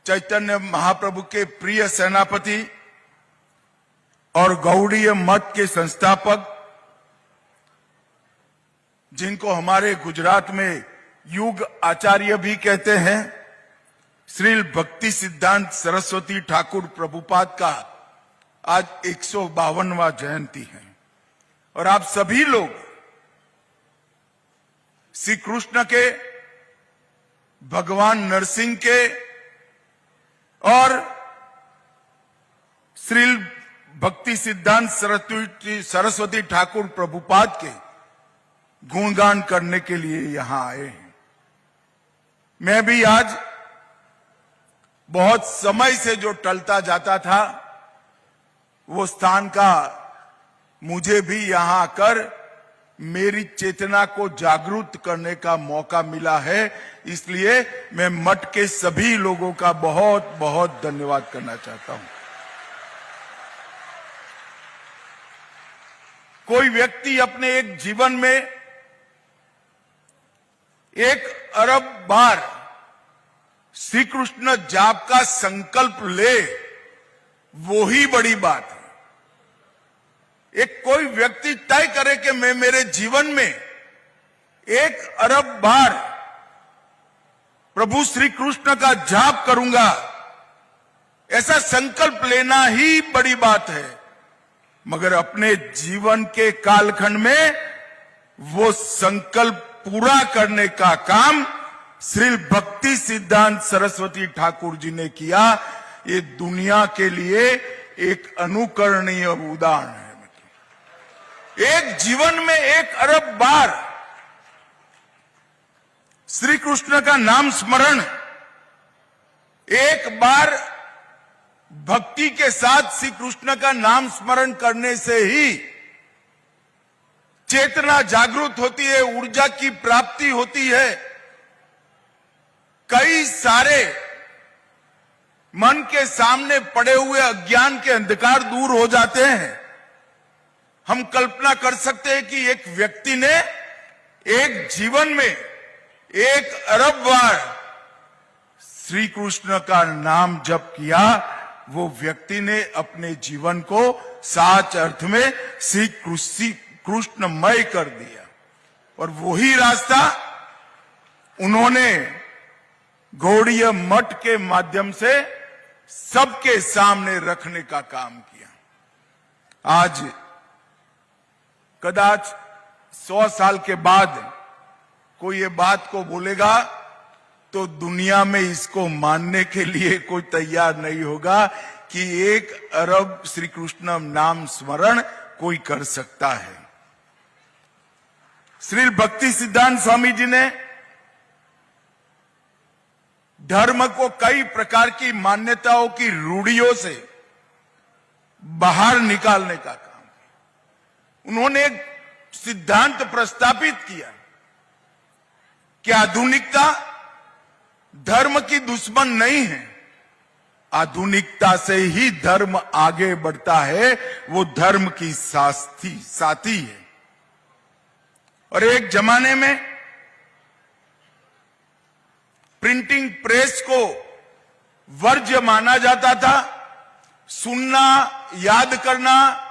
चैतन्य महाप्रभु के प्रिय सेनापति और गौड़ीय मठ के संस्थापक, जिनको हमारे गुजरात में युग आचार्य भी कहते हैं, श्री भक्ति सिद्धांत सरस्वती ठाकुर प्रभुपाद का आज 152वां जयंती है। और आप सभी लोग श्री कृष्ण के, भगवान नरसिंह के और श्री भक्ति सिद्धांत सरस्वती ठाकुर प्रभुपाद के गुणगान करने के लिए यहां आए हैं। मैं भी आज बहुत समय से जो टलता जाता था, वो स्थान का मुझे भी यहां आकर मेरी चेतना को जागरूक करने का मौका मिला है। इसलिए मैं मठ के सभी लोगों का बहुत बहुत धन्यवाद करना चाहता हूं। कोई व्यक्ति अपने एक जीवन में 1 अरब बार श्री कृष्ण जाप का संकल्प ले, वो ही बड़ी बात है। एक कोई व्यक्ति तय करे कि मैं मेरे जीवन में 1 अरब बार प्रभु श्री कृष्ण का जाप करूंगा, ऐसा संकल्प लेना ही बड़ी बात है। मगर अपने जीवन के कालखंड में वो संकल्प पूरा करने का काम श्री भक्ति सिद्धांत सरस्वती ठाकुर जी ने किया। ये दुनिया के लिए एक अनुकरणीय उदाहरण है। एक जीवन में 1 अरब बार श्री कृष्ण का नाम स्मरण, एक बार भक्ति के साथ श्री कृष्ण का नाम स्मरण करने से ही चेतना जागृत होती है, ऊर्जा की प्राप्ति होती है। कई सारे मन के सामने पड़े हुए अज्ञान के अंधकार दूर हो जाते हैं। हम कल्पना कर सकते हैं कि एक व्यक्ति ने एक जीवन में 1 अरब बार श्री कृष्ण का नाम जप किया, वो व्यक्ति ने अपने जीवन को सच अर्थ में श्री कृष्णमय कर दिया। और वही रास्ता उन्होंने गौड़ीय मठ के माध्यम से सबके सामने रखने का काम किया। आज कदाच 100 साल के बाद कोई ये बात को बोलेगा तो दुनिया में इसको मानने के लिए कोई तैयार नहीं होगा कि 1 अरब श्री कृष्ण नाम स्मरण कोई कर सकता है। श्री भक्ति सिद्धांत स्वामी जी ने धर्म को कई प्रकार की मान्यताओं की रूढ़ियों से बाहर निकालने का काम। उन्होंने एक सिद्धांत प्रस्तापित किया कि आधुनिकता धर्म की दुश्मन नहीं है, आधुनिकता से ही धर्म आगे बढ़ता है, वो धर्म की साथी है। और एक जमाने में प्रिंटिंग प्रेस को वर्ज्य माना जाता था। सुनना, याद करना,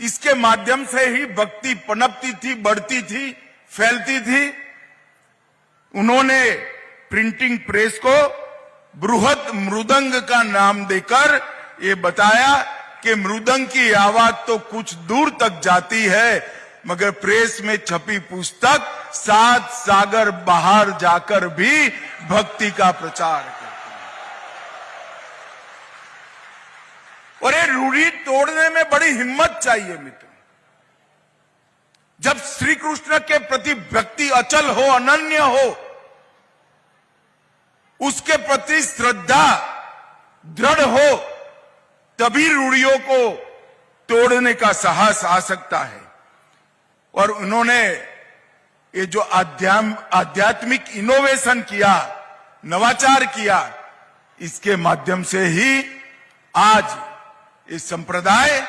इसके माध्यम से ही भक्ति पनपती थी, बढ़ती थी, फैलती थी। उन्होंने प्रिंटिंग प्रेस को बृहत मृदंग का नाम देकर ये बताया कि मृदंग की आवाज तो कुछ दूर तक जाती है, मगर प्रेस में छपी पुस्तक 7 सागर बाहर जाकर भी भक्ति का प्रचार करती है। और ये रूढ़ी तोड़ने में बड़ी हिम्मत चाहिए मित्र। जब श्री कृष्ण के प्रति भक्ति अचल हो, अनन्य हो, उसके प्रति श्रद्धा दृढ़ हो, तभी रूढ़ियों को तोड़ने का साहस आ सकता है। और उन्होंने ये जो आध्यात्मिक इनोवेशन किया, नवाचार किया, इसके माध्यम से ही आज ये संप्रदाय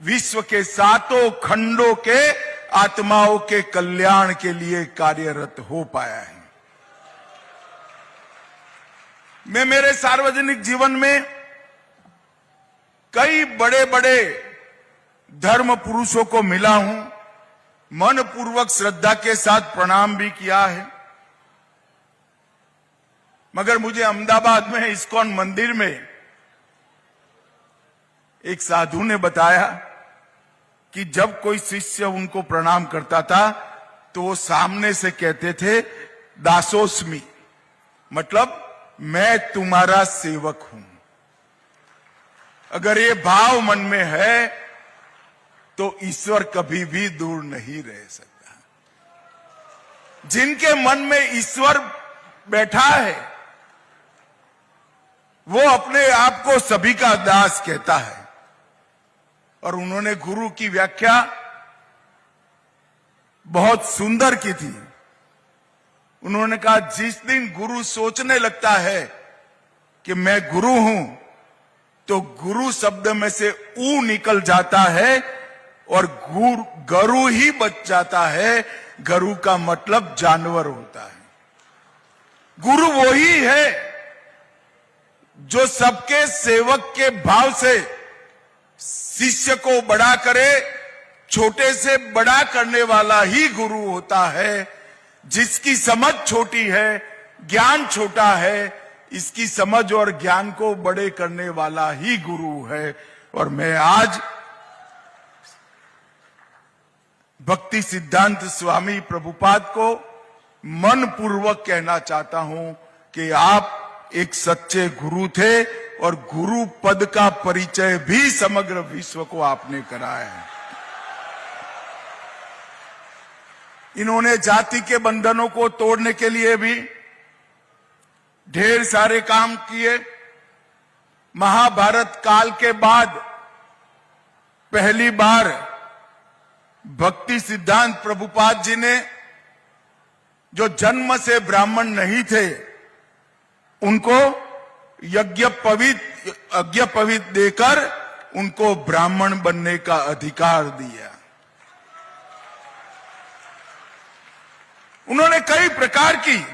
विश्व के 7 खंडों के आत्माओं के कल्याण के लिए कार्यरत हो पाया है। मैं मेरे सार्वजनिक जीवन में कई बड़े बड़े धर्म पुरुषों को मिला हूं, मन पूर्वक श्रद्धा के साथ प्रणाम भी किया है। मगर मुझे अहमदाबाद में इस्कॉन मंदिर में एक साधु ने बताया कि जब कोई शिष्य उनको प्रणाम करता था तो वो सामने से कहते थे दासोस्मि, मतलब मैं तुम्हारा सेवक हूं। अगर ये भाव मन में है तो ईश्वर कभी भी दूर नहीं रह सकता। जिनके मन में ईश्वर बैठा है वो अपने आप को सभी का दास कहता है। और उन्होंने गुरु की व्याख्या बहुत सुंदर की थी। उन्होंने कहा, जिस दिन गुरु सोचने लगता है कि मैं गुरु हूं, तो गुरु शब्द में से ऊ निकल जाता है और गरु ही बच जाता है। गरु का मतलब जानवर होता है। गुरु वही है जो सबके सेवक के भाव से शिष्य को बड़ा करे। छोटे से बड़ा करने वाला ही गुरु होता है। जिसकी समझ छोटी है, ज्ञान छोटा है, इसकी समझ और ज्ञान को बड़े करने वाला ही गुरु है। और मैं आज भक्ति सिद्धांत स्वामी प्रभुपाद को मन पूर्वक कहना चाहता हूं कि आप एक सच्चे गुरु थे और गुरु पद का परिचय भी समग्र विश्व को आपने कराया है। इन्होंने जाति के बंधनों को तोड़ने के लिए भी ढेर सारे काम किए। महाभारत काल के बाद पहली बार भक्ति सिद्धांत प्रभुपाद जी ने, जो जन्म से ब्राह्मण नहीं थे, उनको यज्ञ पवित देकर उनको ब्राह्मण बनने का अधिकार दिया। उन्होंने कई प्रकार की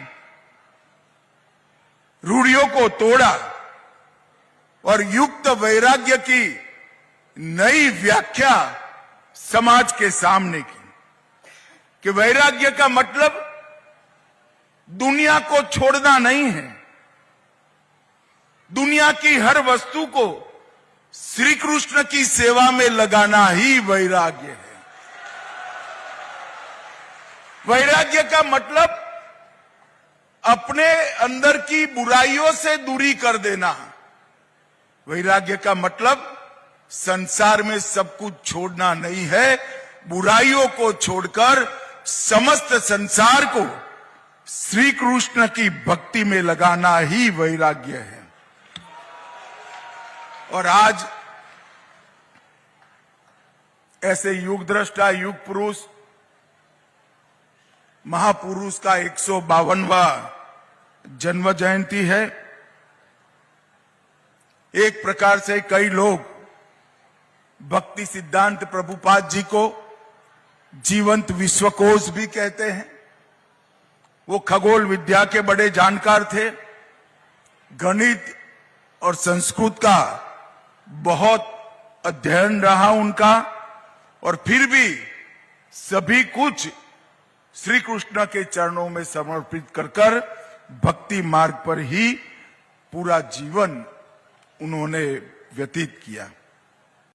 रूढ़ियों को तोड़ा और युक्त वैराग्य की नई व्याख्या समाज के सामने की कि वैराग्य का मतलब दुनिया को छोड़ना नहीं है। दुनिया की हर वस्तु को श्री कृष्ण की सेवा में लगाना ही वैराग्य है। वैराग्य का मतलब अपने अंदर की बुराइयों से दूरी कर देना। वैराग्य का मतलब संसार में सब कुछ छोड़ना नहीं है, बुराइयों को छोड़कर समस्त संसार को श्री कृष्ण की भक्ति में लगाना ही वैराग्य है। और आज ऐसे युग दृष्टा, युग पुरुष, महापुरुष का 152वां जन्म जयंती है। एक प्रकार से कई लोग भक्ति सिद्धांत प्रभुपाद जी को जीवंत विश्वकोश भी कहते हैं। वो खगोल विद्या के बड़े जानकार थे। गणित और संस्कृत का बहुत अध्ययन रहा उनका, और फिर भी सभी कुछ श्री कृष्ण के चरणों में समर्पित कर भक्ति मार्ग पर ही पूरा जीवन उन्होंने व्यतीत किया।